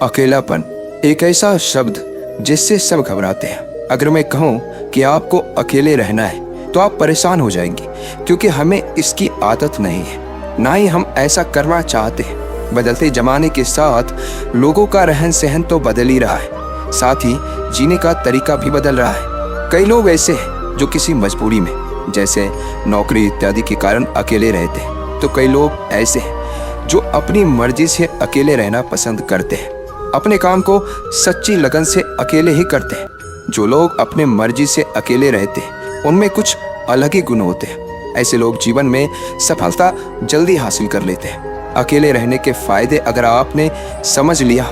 अकेलापन एक ऐसा शब्द जिससे सब घबराते हैं। अगर मैं कहूँ कि आपको अकेले रहना है तो आप परेशान हो जाएंगे, क्योंकि हमें इसकी आदत नहीं है, ना ही हम ऐसा करना चाहते हैं। बदलते जमाने के साथ लोगों का रहन सहन तो बदल ही रहा है, साथ ही जीने का तरीका भी बदल रहा है। कई लोग ऐसे हैं जो किसी मजबूरी में, जैसे नौकरी इत्यादि के कारण अकेले रहते हैं, तो कई लोग ऐसे हैं जो अपनी मर्जी से अकेले रहना पसंद करते हैं, अपने काम को सच्ची लगन से अकेले ही करते हैं। जो लोग अपने मर्जी से अकेले रहते हैं उनमें कुछ अलग ही गुण होते हैं। ऐसे लोग जीवन में सफलता जल्दी हासिल कर लेते हैं। अकेले रहने के फायदे अगर आपने समझ लिया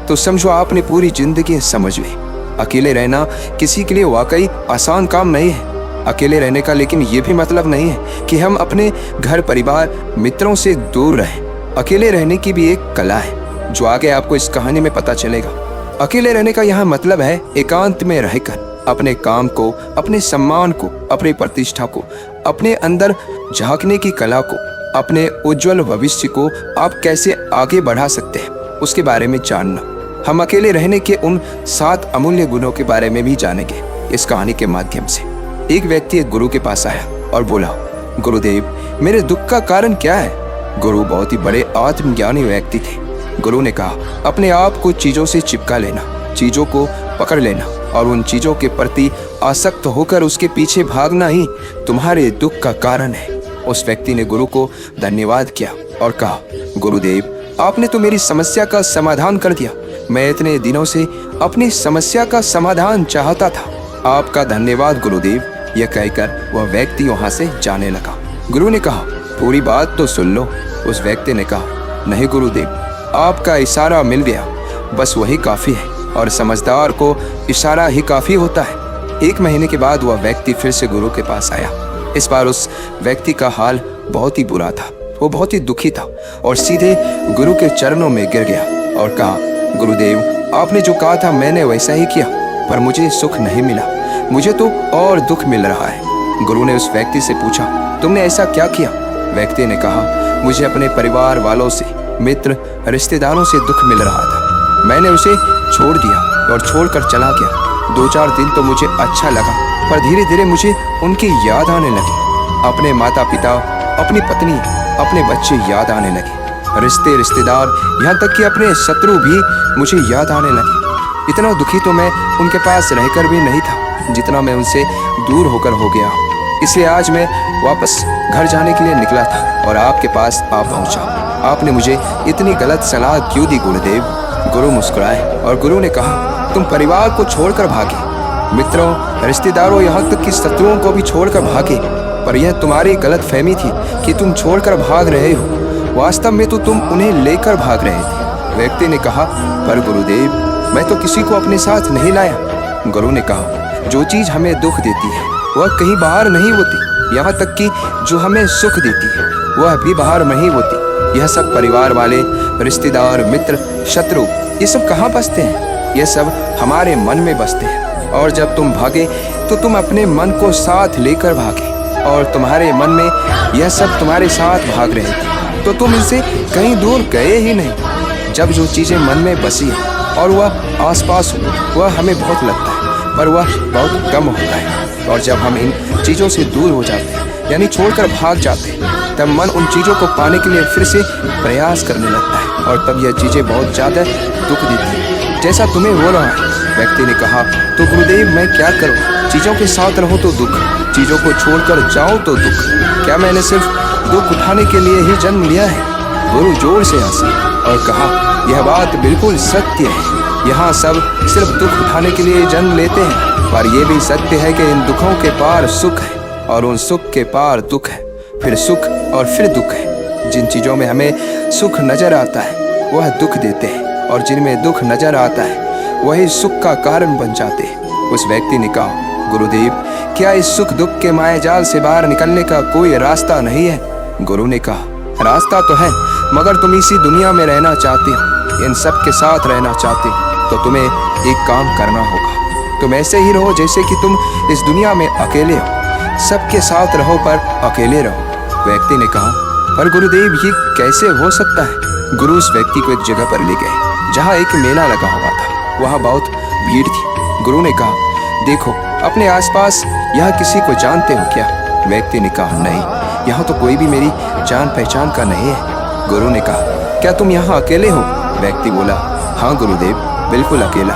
तो समझो आपने पूरी जिंदगी समझ ली। अकेले रहना किसी के लिए वाकई आसान काम नहीं है। अकेले रहने का लेकिन ये भी मतलब नहीं है कि हम अपने घर परिवार मित्रों से दूर रहें। अकेले रहने की भी एक कला है जो आगे आपको इस कहानी में पता चलेगा। अकेले रहने का यहाँ मतलब है एकांत में रहकर अपने काम को, अपने सम्मान को, अपनी प्रतिष्ठा को, अपने अंदर झांकने की कला को, अपने उज्जवल भविष्य को आप कैसे आगे बढ़ा सकते हैं उसके बारे में जानना। हम अकेले रहने के उन 7 अमूल्य गुणों के बारे में भी जानेंगे इस कहानी के माध्यम से। एक व्यक्ति एक गुरु के पास आया और बोला, गुरुदेव, मेरे दुख का कारण क्या है? गुरु बहुत ही बड़े आत्मज्ञानी व्यक्ति थे। गुरु ने कहा, अपने आप को चीजों से चिपका लेना, चीजों को पकड़ लेना और उन चीजों के प्रति आसक्त होकर उसके पीछे भागना ही तुम्हारे दुख का कारण है। उस व्यक्ति ने गुरु को धन्यवाद किया और कहा, गुरुदेव, आपने तो मेरी समस्या का समाधान कर दिया। मैं इतने दिनों से अपनी समस्या का समाधान चाहता था। आपका धन्यवाद गुरुदेव। यह कहकर वह व्यक्ति वहां से जाने लगा। गुरु ने कहा, पूरी बात तो सुन लो। उस व्यक्ति ने कहा, नहीं गुरुदेव, आपका इशारा मिल गया, बस वही काफी है, और समझदार को इशारा ही काफी होता है। 1 महीने के बाद वह व्यक्ति फिर से गुरु के पास आया। इस बार उस व्यक्ति का हाल बहुत ही बुरा था। वो बहुत ही दुखी था और सीधे गुरु के चरणों में गिर गया और कहा, गुरुदेव, आपने जो कहा था मैंने वैसा ही किया, पर मुझे सुख नहीं मिला, मुझे तो और दुख मिल रहा है। गुरु ने उस व्यक्ति से पूछा, तुमने ऐसा क्या किया? व्यक्ति ने कहा, मुझे अपने परिवार वालों से, मित्र, रिश्तेदारों से दुख मिल रहा था। मैंने उसे छोड़ दिया और छोड़कर चला गया। 2-4 दिन तो मुझे अच्छा लगा, पर धीरे धीरे मुझे उनकी याद आने लगी। अपने माता पिता, अपनी पत्नी, अपने बच्चे याद आने लगे। रिश्तेदार, यहाँ तक कि अपने शत्रु भी मुझे याद आने लगे। इतना दुखी तो मैं उनके पास रहकर भी नहीं था जितना मैं उनसे दूर होकर हो गया। इसलिए आज मैं वापस घर जाने के लिए निकला था और आपके पास आ पहुंचा। आपने मुझे इतनी गलत सलाह क्यों दी गुरुदेव? गुरु मुस्कुराए और गुरु ने कहा, तुम परिवार को छोड़कर भागे, मित्रों, रिश्तेदारों, यहाँ तक कि शत्रुओं को भी छोड़कर भागे, पर यह तुम्हारी गलतफहमी थी कि तुम छोड़कर भाग रहे हो। वास्तव में तो तुम उन्हें लेकर भाग रहे थे। व्यक्ति ने कहा, पर गुरुदेव, मैं तो किसी को अपने साथ नहीं लाया। गुरु ने कहा, जो चीज हमें दुख देती है वह कहीं बाहर नहीं होती, यहाँ तक कि जो हमें सुख देती है वह भी बाहर नहीं होती। यह सब परिवार वाले, रिश्तेदार, मित्र, शत्रु, ये सब कहाँ बसते हैं? ये सब हमारे मन में बसते हैं। और जब तुम भागे तो तुम अपने मन को साथ लेकर भागे, और तुम्हारे मन में यह सब तुम्हारे साथ भाग रहे थे, तो तुम इनसे कहीं दूर गए ही नहीं। जब जो चीज़ें मन में बसी हैं और वह आसपास हो, वह हमें बहुत लगता है, पर वह बहुत कम होता है। और जब हम इन चीज़ों से दूर हो जाते हैं, यानी छोड़कर भाग जाते हैं, तब मन उन चीज़ों को पाने के लिए फिर से प्रयास करने लगता है, और तब यह चीज़ें बहुत ज़्यादा दुख देती हैं, जैसा तुम्हें हो रहा है। व्यक्ति ने कहा, तो गुरुदेव, मैं क्या करूं? चीज़ों के साथ रहो तो दुख, चीज़ों को छोड़कर जाओ तो दुख। क्या मैंने सिर्फ दुख उठाने के लिए ही जन्म लिया है? गुरु जोर से हंसे और कहा, यह बात बिल्कुल सत्य है। यहाँ सब सिर्फ दुख उठाने के लिए जन्म लेते हैं, पर यह भी सत्य है कि इन दुखों के पार सुख है, और उन सुख के पार दुख है, फिर सुख और फिर दुख है। जिन चीज़ों में हमें सुख नजर आता है वह दुख देते हैं, और जिनमें दुख नजर आता है वही सुख का कारण बन जाते हैं। उस व्यक्ति ने कहा, गुरुदेव, क्या इस सुख दुख के मायाजाल से बाहर निकलने का कोई रास्ता नहीं है? गुरु ने कहा, रास्ता तो है, मगर तुम इसी दुनिया में रहना चाहते हो, इन सब के साथ रहना चाहते हो, तो तुम्हें एक काम करना होगा। तुम ऐसे ही रहो जैसे कि तुम इस दुनिया में अकेले हो। सबके साथ रहो पर अकेले रहो। व्यक्ति ने कहा, पर गुरुदेव, ये कैसे हो सकता है? गुरु उस व्यक्ति को एक जगह पर ले गए जहाँ एक मेला लगा हुआ था। वहाँ बहुत भीड़ थी। गुरु ने कहा, देखो अपने आसपास यहाँ किसी को जानते हो क्या? व्यक्ति ने कहा, नहीं, यहाँ तो कोई भी मेरी जान पहचान का नहीं है। गुरु ने कहा, क्या तुम यहाँ अकेले हो? व्यक्ति बोला, हाँ गुरुदेव, बिल्कुल अकेला।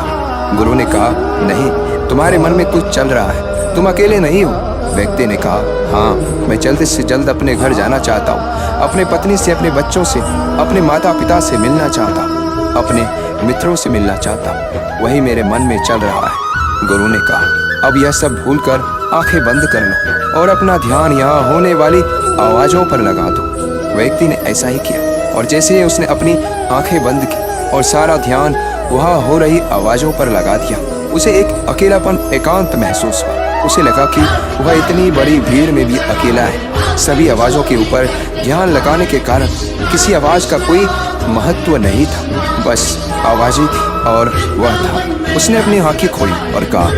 गुरु ने कहा, नहीं, तुम्हारे मन में कुछ चल रहा है, तुम अकेले नहीं हो। व्यक्ति ने कहा, हाँ, मैं जल्द से जल्द अपने घर जाना चाहता हूँ, अपने पत्नी से, अपने बच्चों से, अपने माता पिता से मिलना चाहता हूँ, अपने मित्रों से मिलना चाहता हूँ, वही मेरे मन में चल रहा है। गुरु ने कहा, अब यह सब भूलकर आंखें बंद कर लो और अपना ध्यान यहाँ होने वाली आवाज़ों पर लगा दो। व्यक्ति ने ऐसा ही किया और जैसे ही उसने अपनी आंखें बंद की और सारा ध्यान वहाँ हो रही आवाज़ों पर लगा दिया, उसे एक अकेलापन, एकांत महसूस हुआ। उसे लगा कि वह इतनी बड़ी भीड़ में भी अकेला है। सभी आवाज़ों के ऊपर ध्यान लगाने के कारण किसी आवाज़ का कोई महत्व नहीं था, बस आवाज़ ही थी और वह था। उसने अपनी आंखें खोली और कहा,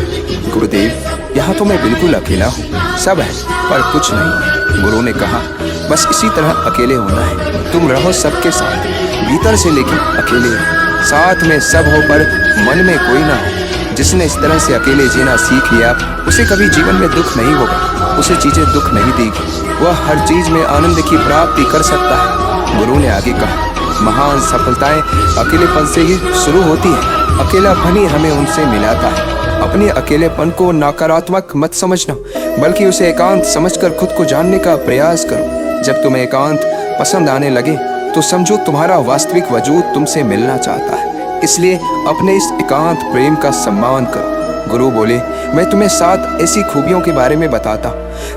गुरुदेव, यहाँ तो मैं बिल्कुल अकेला हूँ, सब है पर कुछ नहीं है। गुरु ने कहा, बस इसी तरह अकेले होना है, तुम रहो सबके साथ, भीतर से लेकिन अकेले रहो, साथ में सब हो पर मन में कोई ना हो। जिसने इस तरह से अकेले जीना सीख लिया, उसे कभी जीवन में दुख नहीं होगा, उसे चीजें दुख नहीं देगी, वह हर चीज में आनंद की प्राप्ति कर सकता है। गुरु ने आगे कहा, महान सफलताएं अकेलेपन से ही शुरू होती है, अकेलापन ही हमें उनसे मिलाता है। अपने अकेलेपन को नकारात्मक मत समझना, बल्कि उसे एकांत समझकर खुद को जानने का प्रयास करो। जब तुम्हें एकांत पसंद आने लगे तो समझो तुम्हारा वास्तविक वजूद तुमसे मिलना चाहता है, इसलिए अपने इस एकांत प्रेम का सम्मान करो। गुरु बोले, मैं तुम्हें 7 ऐसी खूबियों के बारे में बताता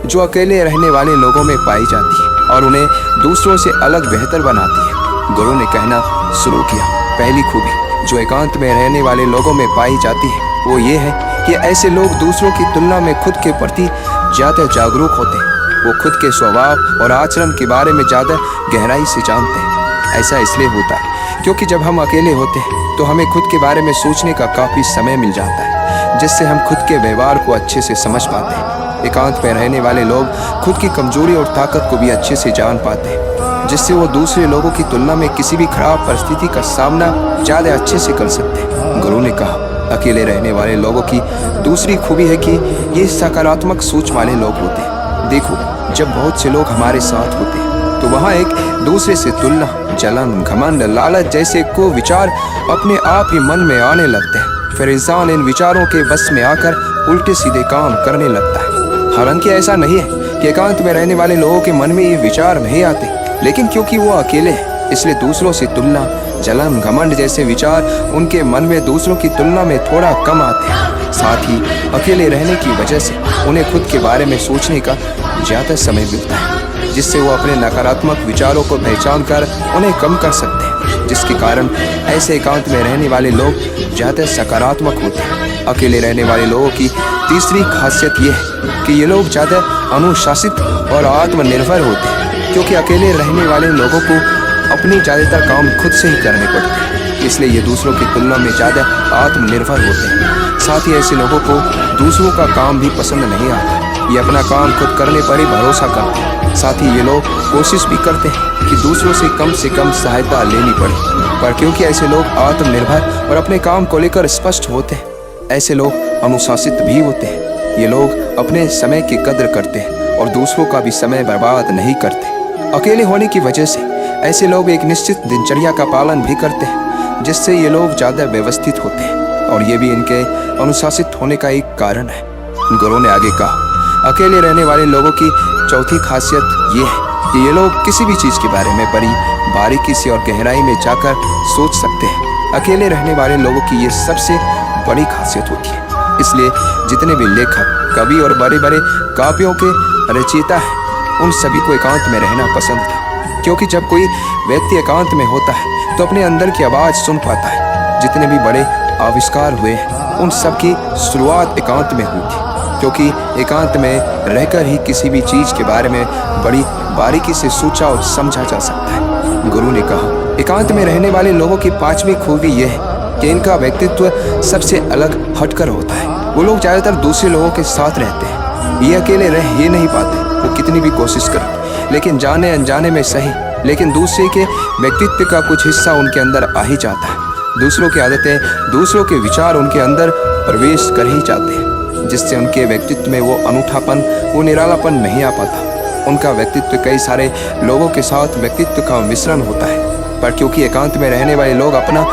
जो अकेले रहने वाले लोगों में पाई जाती है और उन्हें दूसरों से अलग बेहतर बनाती है। गुरु ने कहना शुरू किया, पहली खूबी जो एकांत में रहने वाले लोगों में पाई जाती है वो ये है कि ऐसे लोग दूसरों की तुलना में खुद के प्रति ज़्यादा जागरूक होते हैं। वो खुद के स्वभाव और आचरण के बारे में ज़्यादा गहराई से जानते हैं। ऐसा इसलिए होता है क्योंकि जब हम अकेले होते हैं तो हमें खुद के बारे में सोचने का काफ़ी समय मिल जाता है, जिससे हम खुद के व्यवहार को अच्छे से समझ पाते हैं। एकांत में रहने वाले लोग खुद की कमजोरी और ताकत को भी अच्छे से जान पाते हैं, जिससे वो दूसरे लोगों की तुलना में किसी भी खराब परिस्थिति का सामना ज़्यादा अच्छे से कर सकते हैं। गुरु ने कहा, अकेले रहने वाले लोगों की दूसरी खूबी है कि ये सकारात्मक सोच वाले लोग होते हैं। देखो, जब बहुत से लोग हमारे साथ होते हैं तो वहाँ एक दूसरे से तुलना, जलन, घमंड, लालच जैसे को विचार अपने आप ही मन में आने लगते हैं। फिर इंसान इन विचारों के बस में आकर उल्टे सीधे काम करने लगता है। हालांकि ऐसा नहीं है कि एकांत में रहने वाले लोगों के मन में ये विचार नहीं आते, लेकिन क्योंकि वो अकेले हैं इसलिए दूसरों से तुलना, जलन, घमंड जैसे विचार उनके मन में दूसरों की तुलना में थोड़ा कम आते हैं। साथ ही अकेले रहने की वजह से उन्हें खुद के बारे में सोचने का ज़्यादा समय मिलता है, जिससे वो अपने नकारात्मक विचारों को पहचान कर उन्हें कम कर सकते हैं, जिसके कारण ऐसे एकांत में रहने वाले लोग ज़्यादा सकारात्मक होते हैं। अकेले रहने वाले लोगों की तीसरी खासियत ये है कि ये लोग ज़्यादा अनुशासित और आत्मनिर्भर होते हैं, क्योंकि अकेले रहने वाले लोगों को अपनी ज़्यादातर काम खुद से ही करने पड़ते हैं, इसलिए ये दूसरों की तुलना में ज़्यादा आत्मनिर्भर होते हैं। साथ ही ऐसे लोगों को दूसरों का काम भी पसंद नहीं आता, ये अपना काम खुद करने पर ही भरोसा करते हैं। साथ ही ये लोग कोशिश भी करते हैं कि दूसरों से कम सहायता लेनी पड़े, पर क्योंकि ऐसे लोग आत्मनिर्भर और अपने काम को लेकर स्पष्ट होते हैं, ऐसे लोग अनुशासित भी होते हैं। ये लोग अपने समय की कद्र करते हैं और दूसरों का भी समय बर्बाद नहीं करते। अकेले होने की वजह से ऐसे लोग एक निश्चित दिनचर्या का पालन भी करते हैं, जिससे ये लोग ज़्यादा व्यवस्थित होते हैं और ये भी इनके अनुशासित होने का एक कारण है। गुरु ने आगे कहा, अकेले रहने वाले लोगों की चौथी खासियत ये है कि ये लोग किसी भी चीज़ के बारे में बड़ी बारीकी से और गहराई में जाकर सोच सकते हैं। अकेले रहने वाले लोगों की ये सबसे बड़ी खासियत होती है, इसलिए जितने भी लेखक, कवि और बड़े बड़े काव्यों के रचयिता हैं, उन सभी को एकांत में रहना पसंद था, क्योंकि जब कोई व्यक्ति एकांत में होता है तो अपने अंदर की आवाज़ सुन पाता है। जितने भी बड़े आविष्कार हुए हैं उन सब की शुरुआत एकांत में हुई थी, क्योंकि एकांत में रहकर ही किसी भी चीज़ के बारे में बड़ी बारीकी से सोचा और समझा जा सकता है। गुरु ने कहा, एकांत में रहने वाले लोगों की 5वीं खूबी यह है कि इनका व्यक्तित्व सबसे अलग हटकर होता है। वो लोग ज़्यादातर दूसरे लोगों के साथ रहते हैं, ये अकेले रह ही नहीं पाते, वो कितनी भी कोशिश करें, लेकिन जाने अनजाने में सही, लेकिन दूसरे के व्यक्तित्व का कुछ हिस्सा उनके अंदर आ ही जाता है। दूसरों की आदतें, दूसरों के विचार उनके अंदर प्रवेश कर ही जाते हैं, जिससे उनके व्यक्तित्व में वो अनूठापन, वो निरालापन नहीं आ पाता। उनका व्यक्तित्व कई सारे लोगों के साथ व्यक्तित्व का मिश्रण होता है, पर क्योंकि एकांत में रहने वाले लोग अपना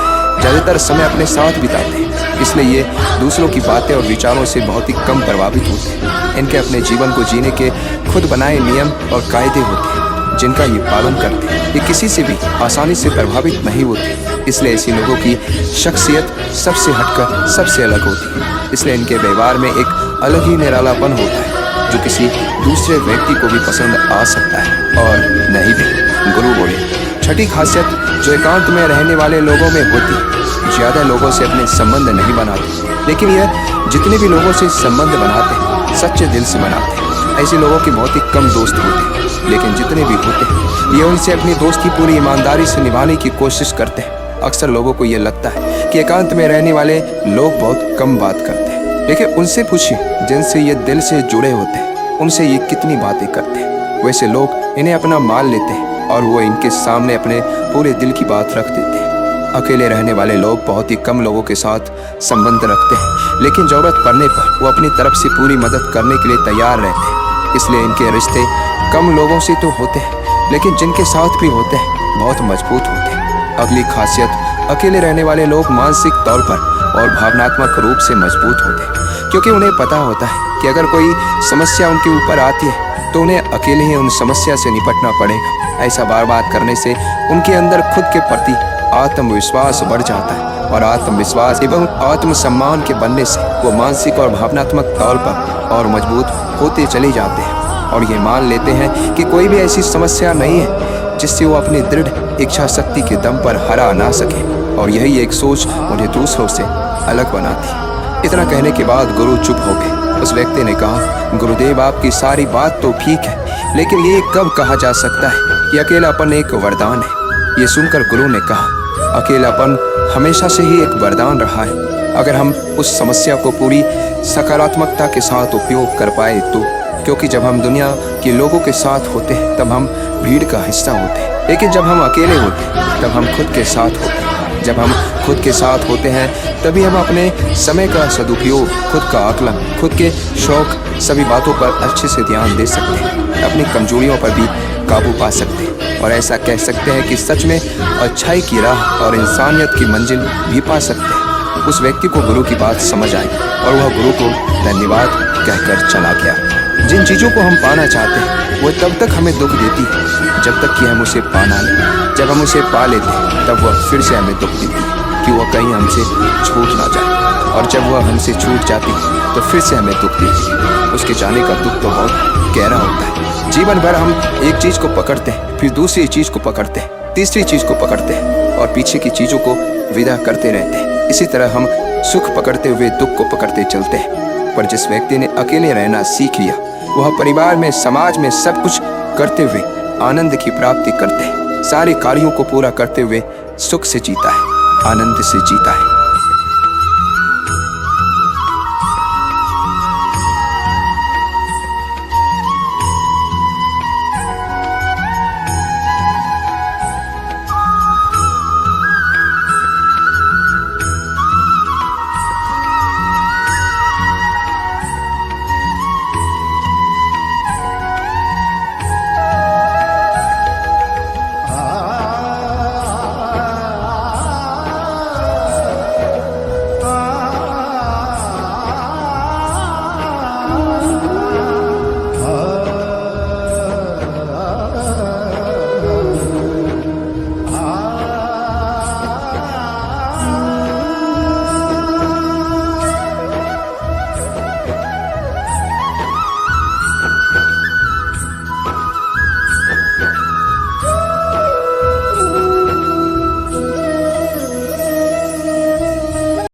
ज़्यादातर समय अपने साथ बिताते हैं, इसलिए ये दूसरों की बातें और विचारों से बहुत ही कम प्रभावित होते हैं। इनके अपने जीवन को जीने के खुद बनाए नियम और कायदे होते हैं, जिनका ये पालन करते हैं। ये किसी से भी आसानी से प्रभावित नहीं होते, इसलिए ऐसे लोगों की शख्सियत सबसे हटकर सबसे अलग होती है। इसलिए इनके व्यवहार में एक अलग ही निरालापन होता है, जो किसी दूसरे व्यक्ति को भी पसंद आ सकता है और नहीं भी। गुरु बोले, छठी खासियत जो एकांत में रहने वाले लोगों में होती है, ज़्यादा लोगों से अपने संबंध नहीं बनाते, लेकिन यह जितने भी लोगों से संबंध बनाते हैं सच्चे दिल से बनाते हैं। ऐसे लोगों के बहुत ही कम दोस्त होते हैं, लेकिन जितने भी होते हैं ये उनसे अपनी दोस्ती पूरी ईमानदारी से निभाने की कोशिश करते हैं। अक्सर लोगों को ये लगता है कि एकांत में रहने वाले लोग बहुत कम बात करते हैं, लेकिन उनसे पूछिए जिनसे ये दिल से जुड़े होते हैं, उनसे ये कितनी बातें करते हैं। वैसे लोग इन्हें अपना मान लेते हैं और वो इनके सामने अपने पूरे दिल की बात रख देते हैं। अकेले रहने वाले लोग बहुत ही कम लोगों के साथ संबंध रखते हैं, लेकिन ज़रूरत पड़ने पर वो अपनी तरफ से पूरी मदद करने के लिए तैयार रहते हैं। इसलिए इनके रिश्ते कम लोगों से तो होते हैं, लेकिन जिनके साथ भी होते हैं बहुत मजबूत होते हैं। अगली खासियत, अकेले रहने वाले लोग मानसिक तौर पर और भावनात्मक रूप से मजबूत होते हैं, क्योंकि उन्हें पता होता है कि अगर कोई समस्या उनके ऊपर आती है तो उन्हें अकेले ही उन समस्या से निपटना पड़ेगा। ऐसा बार बार करने से उनके अंदर खुद के प्रति आत्मविश्वास बढ़ जाता है, और आत्मविश्वास एवं आत्मसम्मान के बनने से वो मानसिक और भावनात्मक तौर पर और मजबूत होते चले जाते हैं, और ये मान लेते हैं कि कोई भी ऐसी समस्या नहीं है जिससे वो अपनी दृढ़ इच्छा शक्ति के दम पर हरा ना सके, और यही एक सोच उन्हें दूसरों से अलग बनाती है। इतना कहने के बाद गुरु चुप हो गए। उस व्यक्ति ने कहा, गुरुदेव आपकी सारी बात तो ठीक है, लेकिन ये कब कहा जा सकता है कि अकेलापन एक वरदान है। ये सुनकर गुरु ने कहा, अकेलापन हमेशा से ही एक वरदान रहा है, अगर हम उस समस्या को पूरी सकारात्मकता के साथ उपयोग कर पाए तो। क्योंकि जब हम दुनिया के लोगों के साथ होते हैं तब हम भीड़ का हिस्सा होते हैं, लेकिन जब हम अकेले होते हैं तब हम खुद के साथ होते हैं। जब हम खुद के साथ होते हैं तभी हम अपने समय का सदुपयोग, खुद का आकलन, खुद के शौक, सभी बातों पर अच्छे से ध्यान दे सकते हैं, अपनी कमजोरियों पर भी काबू पा सकते हैं, और ऐसा कह सकते हैं कि सच में अच्छाई की राह और इंसानियत की मंजिल भी पा सकते हैं। उस व्यक्ति को गुरु की बात समझ आई और वह गुरु को धन्यवाद कहकर चला गया। जिन चीज़ों को हम पाना चाहते हैं वो तब तक हमें दुख देती है जब तक कि हम उसे पा ना लें। जब हम उसे पा लेते हैं तब वह फिर से हमें दुख देती है कि वह कहीं हमसे छूट ना जाए, और जब वह हमसे छूट जाती है तो फिर से हमें दुख देती है। उसके जाने का दुख तो बहुत गहरा होता है। जीवन भर हम एक चीज़ को पकड़ते हैं, फिर दूसरी चीज़ को पकड़ते हैं, तीसरी चीज़ को पकड़ते हैं, और पीछे की चीज़ों को विदा करते रहते हैं। इसी तरह हम सुख पकड़ते हुए दुख को पकड़ते चलते हैं। पर जिस व्यक्ति ने अकेले रहना सीख लिया, वह परिवार में, समाज में सब कुछ करते हुए आनंद की प्राप्ति करते हैं। सारे कार्यों को पूरा करते हुए सुख से जीता है, आनंद से जीता है।